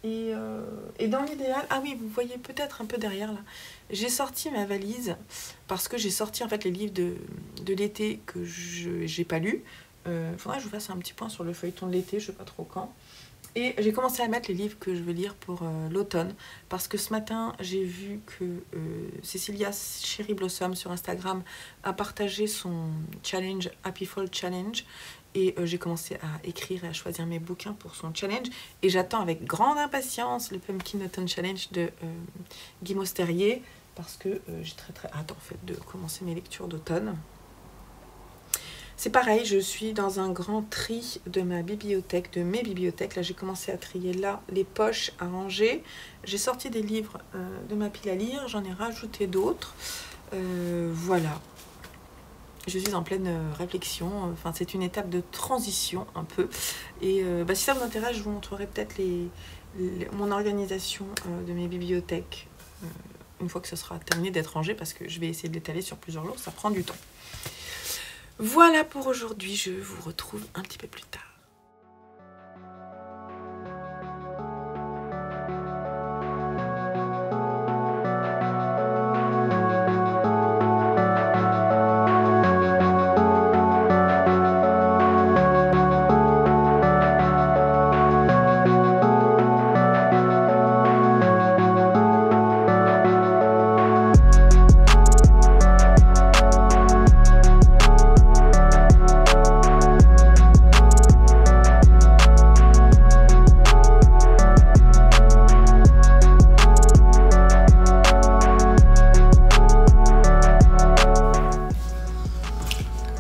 Et dans l'idéal, ah oui, vous voyez peut-être un peu derrière là, j'ai sorti ma valise parce que j'ai sorti en fait les livres de l'été que j'ai pas lus. Faudrait que je vous fasse un petit point sur le feuilleton de l'été, je sais pas trop quand. Et j'ai commencé à mettre les livres que je veux lire pour l'automne, parce que ce matin j'ai vu que Cécilia Cherry Blossom sur Instagram a partagé son challenge Happy Fall Challenge, et j'ai commencé à écrire et à choisir mes bouquins pour son challenge, et j'attends avec grande impatience le Pumpkin Autumn Challenge de Guy Mosterrier, parce que j'ai très hâte en fait de commencer mes lectures d'automne. C'est pareil, je suis dans un grand tri de ma bibliothèque, de mes bibliothèques. Là, j'ai commencé à trier là les poches à ranger. J'ai sorti des livres de ma pile à lire, j'en ai rajouté d'autres. Voilà. Je suis en pleine réflexion. Enfin, c'est une étape de transition un peu. Et si ça vous intéresse, je vous montrerai peut-être mon organisation de mes bibliothèques une fois que ce sera terminé d'être rangé, parce que je vais essayer de l'étaler sur plusieurs jours, ça prend du temps. Voilà pour aujourd'hui, je vous retrouve un petit peu plus tard.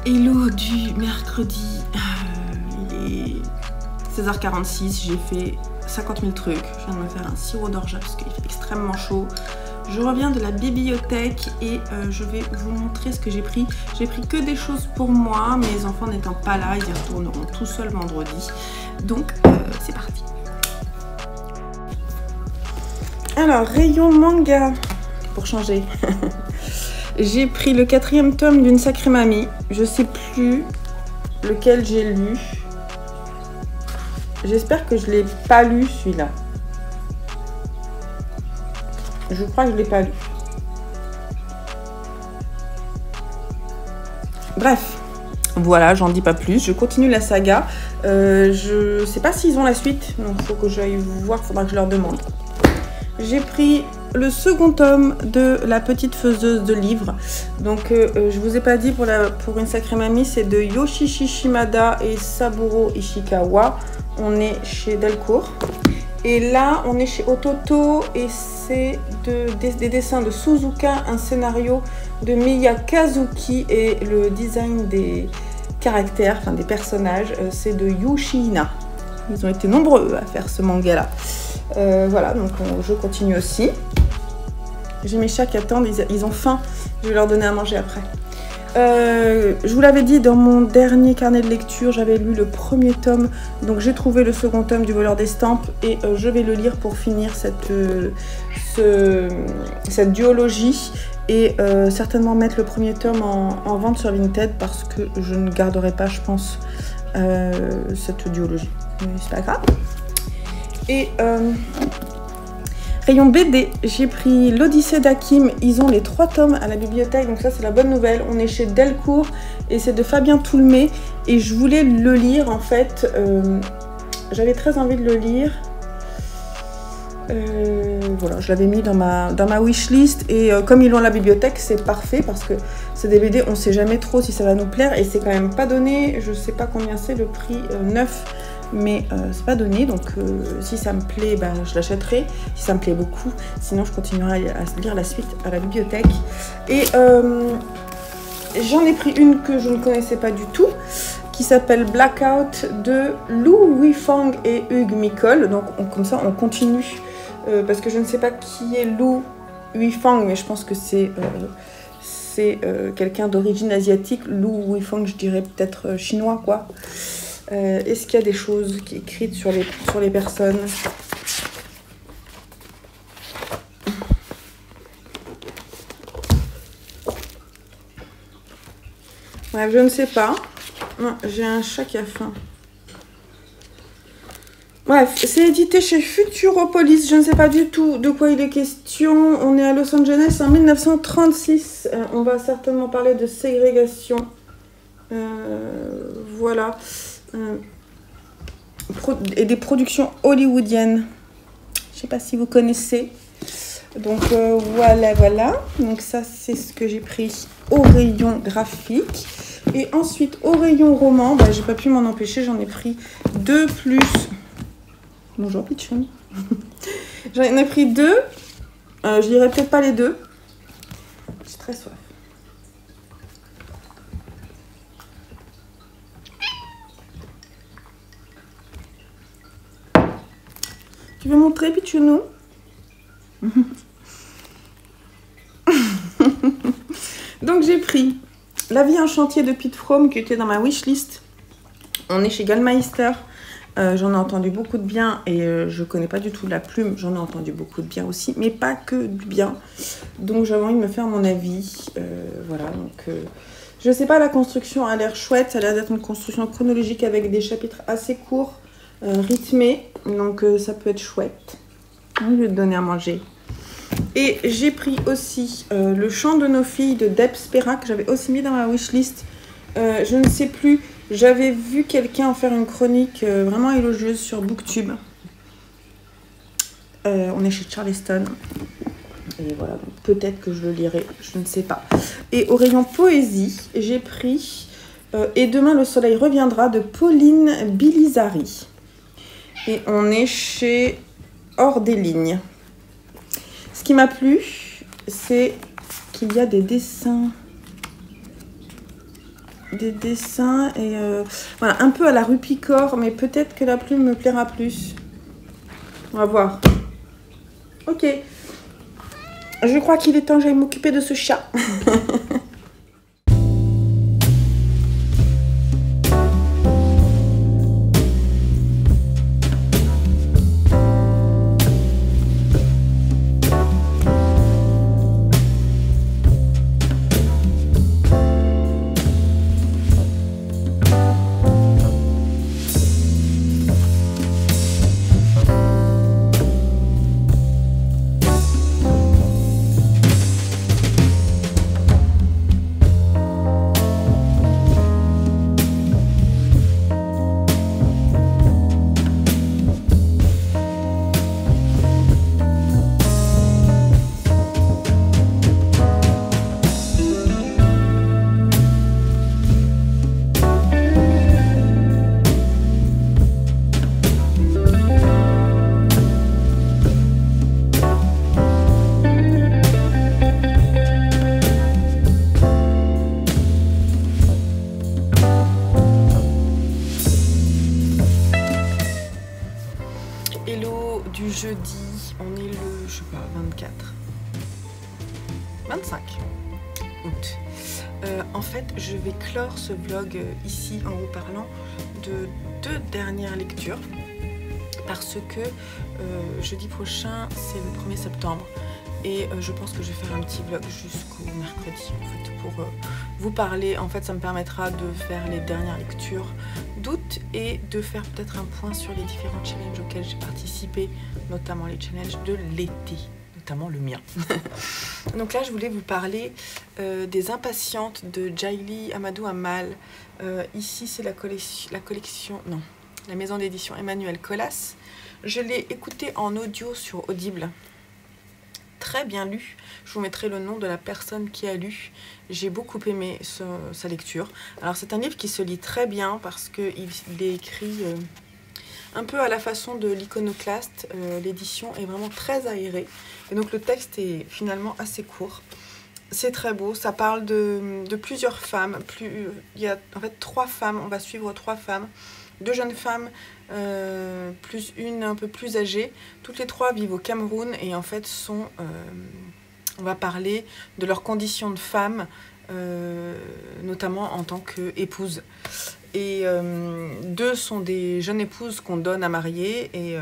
Hello du mercredi, il est 16h46, j'ai fait 50 000 trucs, je viens de me faire un sirop d'orgeat parce qu'il fait extrêmement chaud. Je reviens de la bibliothèque et je vais vous montrer ce que j'ai pris. J'ai pris que des choses pour moi, mes enfants n'étant pas là, ils y retourneront tout seuls vendredi. Donc c'est parti. Alors, rayon manga, pour changer. J'ai pris le 4e tome d'une sacrée mamie. Je sais plus lequel j'ai lu. J'espère que je l'ai pas lu celui-là. Je crois que je l'ai pas lu. Bref, voilà, j'en dis pas plus. Je continue la saga. Je sais pas s'ils ont la suite, donc il faut que j'aille voir. Faudra que je leur demande. J'ai pris le 2e tome de La Petite Faiseuse de Livres. Donc je vous ai pas dit pour une sacrée mamie, c'est de Yoshishi Shimada et Saburo Ishikawa. On est chez Delcourt. Et là, on est chez Ototo et c'est des dessins de Suzuka, un scénario de Miya Kazuki et le design des caractères, enfin des personnages, c'est de Yushina. Ils ont été nombreux à faire ce manga-là. Voilà, donc je continue aussi. J'ai mes chats qui attendent, ils ont faim. Je vais leur donner à manger après. Je vous l'avais dit, dans mon dernier carnet de lecture, j'avais lu le 1er tome. Donc j'ai trouvé le 2e tome du Voleur d'Estampes et je vais le lire pour finir cette duologie. Et certainement mettre le 1er tome en vente sur Vinted parce que je ne garderai pas, je pense, cette duologie. Mais c'est pas grave. Et rayon BD, j'ai pris l'Odyssée d'Hakim. Ils ont les 3 tomes à la bibliothèque, donc ça c'est la bonne nouvelle. On est chez Delcourt et c'est de Fabien Toulmé. Et je voulais le lire en fait. J'avais très envie de le lire. Voilà, je l'avais mis dans ma wishlist. Et comme ils l'ont à la bibliothèque, c'est parfait parce que c'est des BD, on sait jamais trop si ça va nous plaire. Et c'est quand même pas donné, je sais pas combien c'est le prix neuf. mais c'est pas donné. Donc si ça me plaît, bah, je l'achèterai. Si ça me plaît beaucoup, sinon je continuerai à lire la suite à la bibliothèque. Et j'en ai pris une que je ne connaissais pas du tout, qui s'appelle Blackout de Lou Wifang et Hugh Micol. Donc comme ça on continue, parce que je ne sais pas qui est Lou Wifang, mais je pense que c'est quelqu'un d'origine asiatique. Lou Wifang, je dirais peut-être chinois, quoi. Est-ce qu'il y a des choses qui écrites sur les personnes? Bref, je ne sais pas. Non, j'ai un chat qui a faim. Bref, c'est édité chez Futuropolis. Je ne sais pas du tout de quoi il est question. On est à Los Angeles en 1936. On va certainement parler de ségrégation. Voilà. Et des productions hollywoodiennes. Je ne sais pas si vous connaissez. Donc voilà. Donc ça, c'est ce que j'ai pris au rayon graphique. Et ensuite, au rayon roman, bah, j'ai pas pu m'en empêcher. J'en ai pris 2 plus... Bonjour Pichoun. J'en ai pris 2. Je lirai peut-être pas les 2. J'ai très soif. Tu veux montrer Pichounou? Donc j'ai pris La vie en chantier de Pete Fromm qui était dans ma wishlist. On est chez Gallmeister. J'en ai entendu beaucoup de bien et je connais pas du tout la plume. J'en ai entendu beaucoup de bien aussi, mais pas que du bien. Donc j'avais envie de me faire mon avis. Voilà, donc je sais pas, la construction a l'air chouette. Ça a l'air d'être une construction chronologique avec des chapitres assez courts, rythmés. Donc ça peut être chouette. Je vais te donner à manger. Et j'ai pris aussi Le chant de nos filles de Deb Spera, que j'avais aussi mis dans ma wishlist. Je ne sais plus, j'avais vu quelqu'un en faire une chronique vraiment élogieuse sur Booktube. On est chez Charleston. Et voilà, peut-être que je le lirai, je ne sais pas. Et au rayon poésie, j'ai pris Et demain le soleil reviendra de Pauline Bilizari. Et on est chez Hors des lignes. Ce qui m'a plu, c'est qu'il y a des dessins. Et voilà, un peu à la Rue Picor, mais peut-être que la plume me plaira plus. On va voir. Ok. Je crois qu'il est temps que j'aille m'occuper de ce chat. Jeudi, on est le, je sais pas, 25 août. En fait, je vais clore ce vlog ici en vous parlant de 2 dernières lectures parce que jeudi prochain, c'est le 1er septembre et je pense que je vais faire un petit vlog jusqu'au mercredi en fait pour vous parler. En fait, ça me permettra de faire les dernières lectures d'août et de faire peut-être un point sur les différents challenges auxquels j'ai participé, notamment les challenges de l'été, notamment le mien. Donc là, je voulais vous parler des Impatientes de Jaili Amadou Amal. Ici, c'est la collection, non, la maison d'édition Emmanuel Colas. Je l'ai écouté en audio sur Audible. Très bien lu. Je vous mettrai le nom de la personne qui a lu. J'ai beaucoup aimé sa lecture. Alors c'est un livre qui se lit très bien parce qu'il est écrit Un peu à la façon de l'Iconoclaste, l'édition est vraiment très aérée. Et donc le texte est finalement assez court. C'est très beau, ça parle de plusieurs femmes. Il y a en fait 3 femmes, on va suivre 3 femmes. 2 jeunes femmes, plus une un peu plus âgée. Toutes les 3 vivent au Cameroun et en fait on va parler de leurs conditions de femmes, notamment en tant qu'épouses. Et 2 sont des jeunes épouses qu'on donne à marier et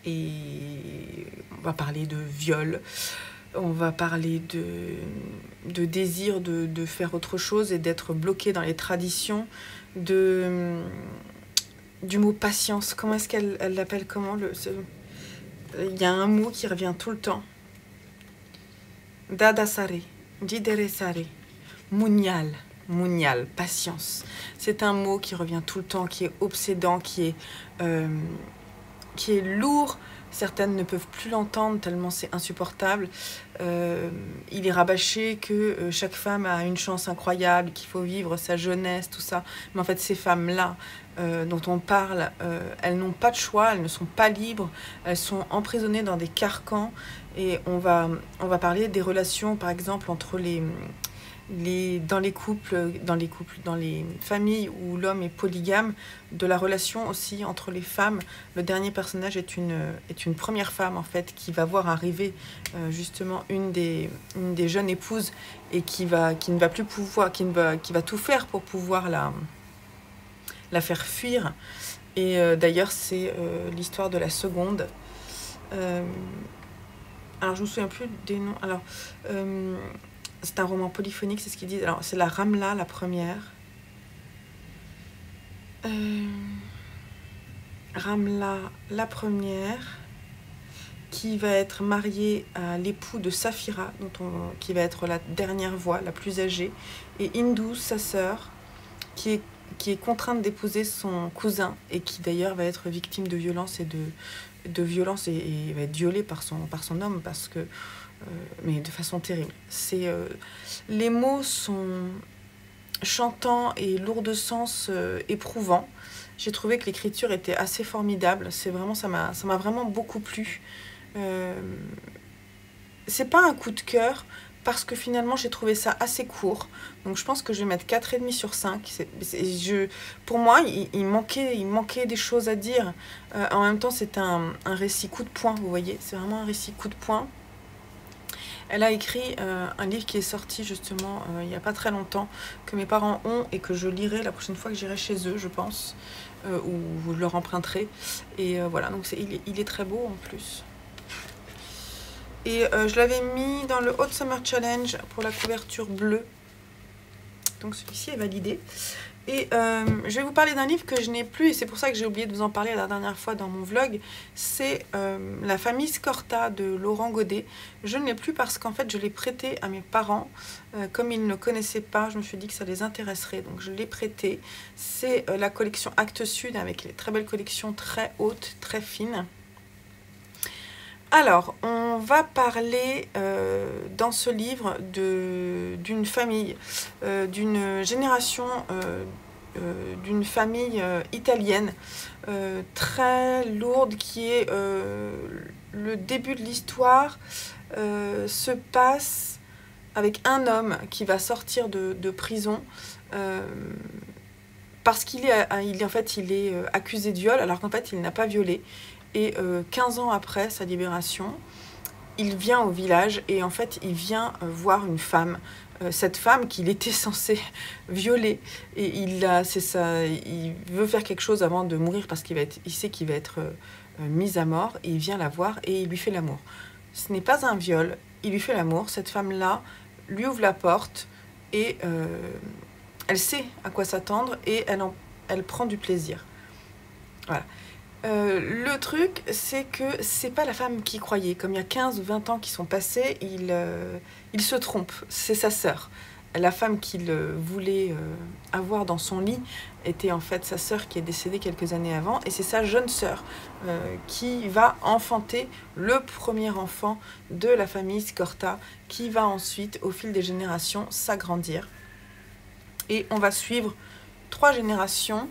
on va parler de viol, on va parler de désir de faire autre chose et d'être bloqué dans les traditions, du mot patience. Comment est-ce qu'elle l'appelle? Il y a un mot qui revient tout le temps. Dadasare, Dideresare, Munyal. Munyal, patience. C'est un mot qui revient tout le temps, qui est obsédant, qui est lourd. Certaines ne peuvent plus l'entendre tellement c'est insupportable. Il est rabâché que chaque femme a une chance incroyable, qu'il faut vivre sa jeunesse, tout ça. Mais en fait, ces femmes-là dont on parle, elles n'ont pas de choix, elles ne sont pas libres, elles sont emprisonnées dans des carcans. Et on va parler des relations, par exemple, entre dans les familles où l'homme est polygame, de la relation aussi entre les femmes. Le dernier personnage est une première femme en fait qui va voir arriver justement une des jeunes épouses et qui ne va plus pouvoir, qui va tout faire pour pouvoir la faire fuir. Et d'ailleurs c'est l'histoire de la seconde. Alors je me souviens plus des noms. Alors c'est un roman polyphonique, c'est ce qu'ils disent. Alors, c'est la Ramla, la première. Ramla, la première, qui va être mariée à l'époux de Saphira, qui va être la dernière voix, la plus âgée. Et Indus, sa sœur, qui est contrainte d'épouser son cousin, et qui d'ailleurs va être victime de violence et va être violée par son homme, parce que mais de façon terrible. Les mots sont chantants et lourds de sens, éprouvants. J'ai trouvé que l'écriture était assez formidable. Ça m'a vraiment beaucoup plu. C'est pas un coup de cœur parce que finalement j'ai trouvé ça assez court. Donc je pense que je vais mettre 4,5 sur 5. Pour moi, il manquait des choses à dire. En même temps, c'est un récit coup de poing, vous voyez. C'est vraiment un récit coup de poing. Elle a écrit un livre qui est sorti justement il n'y a pas très longtemps, que mes parents ont et que je lirai la prochaine fois que j'irai chez eux, je pense, ou je leur emprunterai. Et voilà, donc il est très beau en plus. Et je l'avais mis dans le Hot Summer Challenge pour la couverture bleue. Donc celui-ci est validé. Et je vais vous parler d'un livre que je n'ai plus, et c'est pour ça que j'ai oublié de vous en parler la dernière fois dans mon vlog. C'est La famille Scorta de Laurent Godet. Je ne l'ai plus parce qu'en fait je l'ai prêté à mes parents. Comme ils ne connaissaient pas, je me suis dit que ça les intéresserait, donc je l'ai prêté. C'est la collection Actes Sud avec les très belles collections très hautes, très fines. Alors, on va parler dans ce livre d'une famille, d'une génération, d'une famille italienne très lourde qui est le début de l'histoire se passe avec un homme qui va sortir de prison parce qu'il est, en fait, il est accusé de viol alors qu'en fait il n'a pas violé. Et 15 ans après sa libération, il vient au village et en fait, il vient voir une femme. Cette femme qu'il était censé violer. Et il veut faire quelque chose avant de mourir parce qu'il sait qu'il va être mis à mort. Et il vient la voir et il lui fait l'amour. Ce n'est pas un viol, il lui fait l'amour. Cette femme-là lui ouvre la porte et elle sait à quoi s'attendre et elle prend du plaisir. Voilà. Le truc, c'est que c'est pas la femme qui croyait. Comme il y a 15 ou 20 ans qui sont passés, il se trompe. C'est sa sœur. La femme qu'il voulait avoir dans son lit était en fait sa sœur qui est décédée quelques années avant. Et c'est sa jeune sœur qui va enfanter le premier enfant de la famille Scorta, qui va ensuite, au fil des générations, s'agrandir. Et on va suivre 3 générations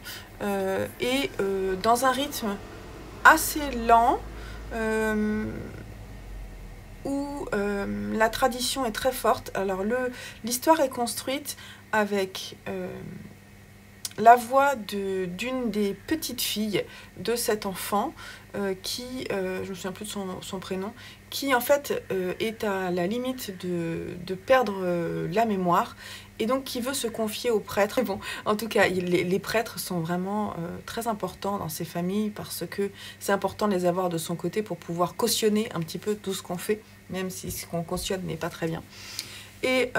et dans un rythme assez lent où la tradition est très forte. Alors l'histoire est construite avec la voix d'une des petites filles de cet enfant qui, je me souviens plus de son prénom, qui en fait est à la limite de perdre la mémoire et donc qui veut se confier aux prêtres. Et bon, en tout cas, les prêtres sont vraiment très importants dans ces familles parce que c'est important de les avoir de son côté pour pouvoir cautionner un petit peu tout ce qu'on fait, même si ce qu'on cautionne n'est pas très bien. Et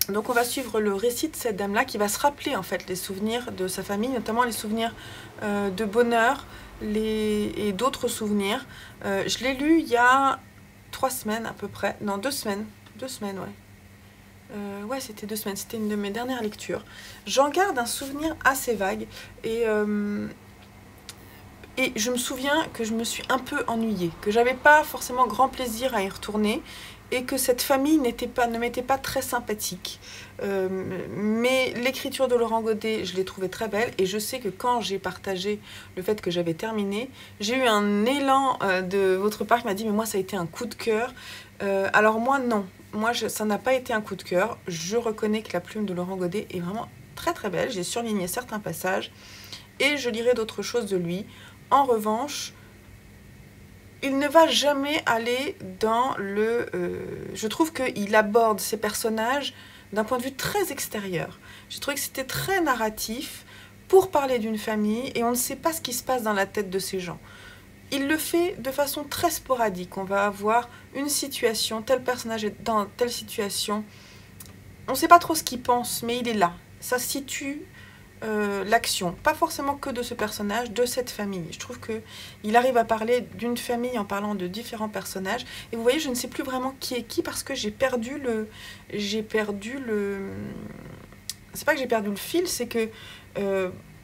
donc on va suivre le récit de cette dame-là qui va se rappeler en fait les souvenirs de sa famille, notamment les souvenirs de bonheur et d'autres souvenirs. Je l'ai lu il y a 3 semaines à peu près, non 2 semaines, 2 semaines ouais. Ouais, c'était 2 semaines, c'était une de mes dernières lectures. J'en garde un souvenir assez vague et je me souviens que je me suis un peu ennuyée, que j'avais pas forcément grand plaisir à y retourner et que cette famille ne m'était pas très sympathique. Mais l'écriture de Laurent Godet, je l'ai trouvée très belle et je sais que quand j'ai partagé le fait que j'avais terminé, j'ai eu un élan de votre part qui m'a dit « mais moi ça a été un coup de cœur ». Alors moi non, ça n'a pas été un coup de cœur. Je reconnais que la plume de Laurent Godet est vraiment très très belle. J'ai surligné certains passages et je lirai d'autres choses de lui. En revanche, il ne va jamais aller dans le... je trouve qu'il aborde ses personnages d'un point de vue très extérieur. J'ai trouvé que c'était très narratif pour parler d'une famille et on ne sait pas ce qui se passe dans la tête de ces gens. Il le fait de façon très sporadique. On va avoir une situation, tel personnage est dans telle situation. On ne sait pas trop ce qu'il pense, mais il est là. Ça situe l'action, pas forcément que de ce personnage, de cette famille. Je trouve qu'il arrive à parler d'une famille en parlant de différents personnages. Et vous voyez, je ne sais plus vraiment qui est qui parce que j'ai perdu le... C'est pas que j'ai perdu le fil, c'est que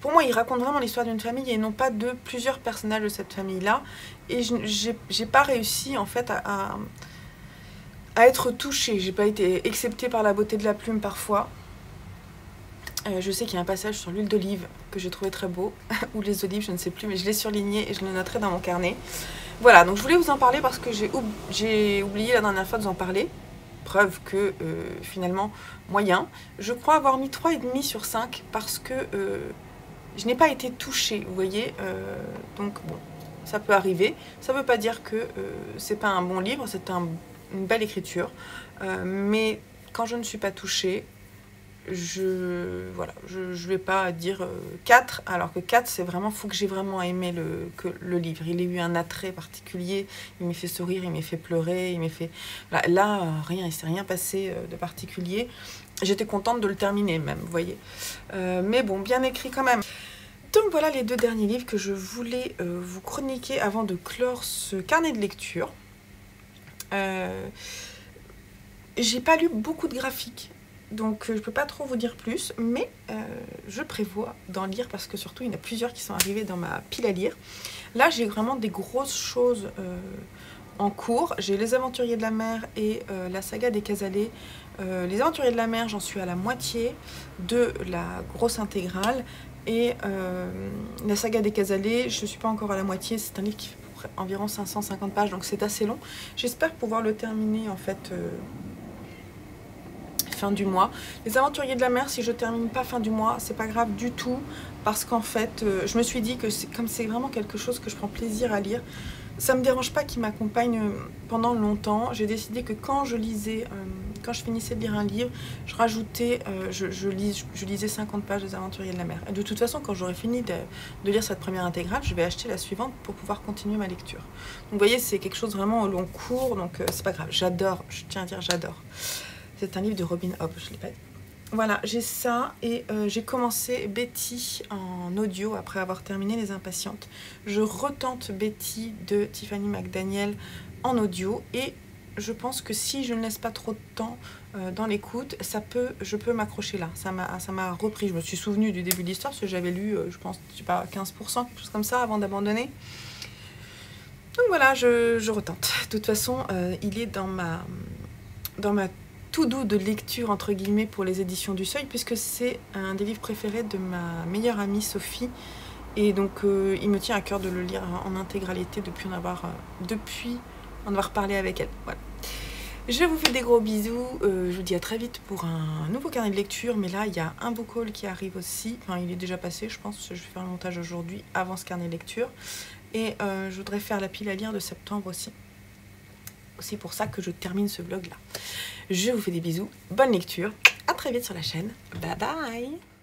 pour moi, il raconte vraiment l'histoire d'une famille et non pas de plusieurs personnages de cette famille-là. Et j'ai pas réussi en fait à être touchée. J'ai pas été exceptée par la beauté de la plume parfois. Je sais qu'il y a un passage sur l'huile d'olive que j'ai trouvé très beau, ou les olives, je ne sais plus, mais je l'ai surligné et je le noterai dans mon carnet. Voilà, donc je voulais vous en parler parce que j'ai oublié la dernière fois de vous en parler. Preuve que finalement, moyen. Je crois avoir mis 3,5 sur 5 parce que je n'ai pas été touchée, vous voyez. Donc bon, ça peut arriver. Ça ne veut pas dire que c'est pas un bon livre, c'est une belle écriture. Mais quand je ne suis pas touchée, je vais pas dire 4, alors que 4 c'est vraiment, faut que j'ai vraiment aimé le livre. Il a eu un attrait particulier, il m'a fait sourire, il m'a fait pleurer, il m'a fait... Là rien, il s'est rien passé de particulier. J'étais contente de le terminer même, vous voyez. Mais bon, bien écrit quand même. Donc voilà les 2 derniers livres que je voulais vous chroniquer avant de clore ce carnet de lecture. J'ai pas lu beaucoup de graphiques. Donc je ne peux pas trop vous dire plus, mais je prévois d'en lire parce que surtout il y en a plusieurs qui sont arrivés dans ma pile à lire. Là j'ai vraiment des grosses choses en cours. J'ai Les Aventuriers de la Mer et la saga des Casalets. Les Aventuriers de la Mer, j'en suis à la moitié de la grosse intégrale. Et la saga des Casalets, je ne suis pas encore à la moitié. C'est un livre qui fait environ 550 pages, donc c'est assez long. J'espère pouvoir le terminer en fait... fin du mois. Les Aventuriers de la Mer, si je termine pas fin du mois, c'est pas grave du tout parce qu'en fait, je me suis dit que comme c'est vraiment quelque chose que je prends plaisir à lire, ça me dérange pas qu'il m'accompagne pendant longtemps. J'ai décidé que quand je lisais, quand je finissais de lire un livre, je rajoutais, je lisais 50 pages des Aventuriers de la Mer. Et de toute façon, quand j'aurai fini de lire cette première intégrale, je vais acheter la suivante pour pouvoir continuer ma lecture. Donc vous voyez, c'est quelque chose vraiment au long cours, donc c'est pas grave. J'adore, je tiens à dire j'adore. C'est un livre de Robin Hobb, je ne l'ai pas dit. Voilà, j'ai ça et j'ai commencé Betty en audio après avoir terminé Les Impatientes. Je retente Betty de Tiffany McDaniel en audio et je pense que si je ne laisse pas trop de temps dans l'écoute, je peux m'accrocher là. Ça m'a repris. Je me suis souvenue du début de l'histoire parce que j'avais lu, je pense, je sais pas, 15%, quelque chose comme ça avant d'abandonner. Donc voilà, je retente. De toute façon, il est dans ma tout doux de lecture entre guillemets pour les éditions du Seuil, puisque c'est un des livres préférés de ma meilleure amie Sophie, et donc il me tient à cœur de le lire en intégralité depuis en avoir parlé avec elle. Voilà. Je vous fais des gros bisous, je vous dis à très vite pour un nouveau carnet de lecture, mais là il y a un book haul qui arrive aussi, enfin il est déjà passé je pense, je vais faire le montage aujourd'hui avant ce carnet de lecture, et je voudrais faire la pile à lire de septembre aussi. C'est pour ça que je termine ce vlog là. Je vous fais des bisous, bonne lecture, à très vite sur la chaîne, bye bye.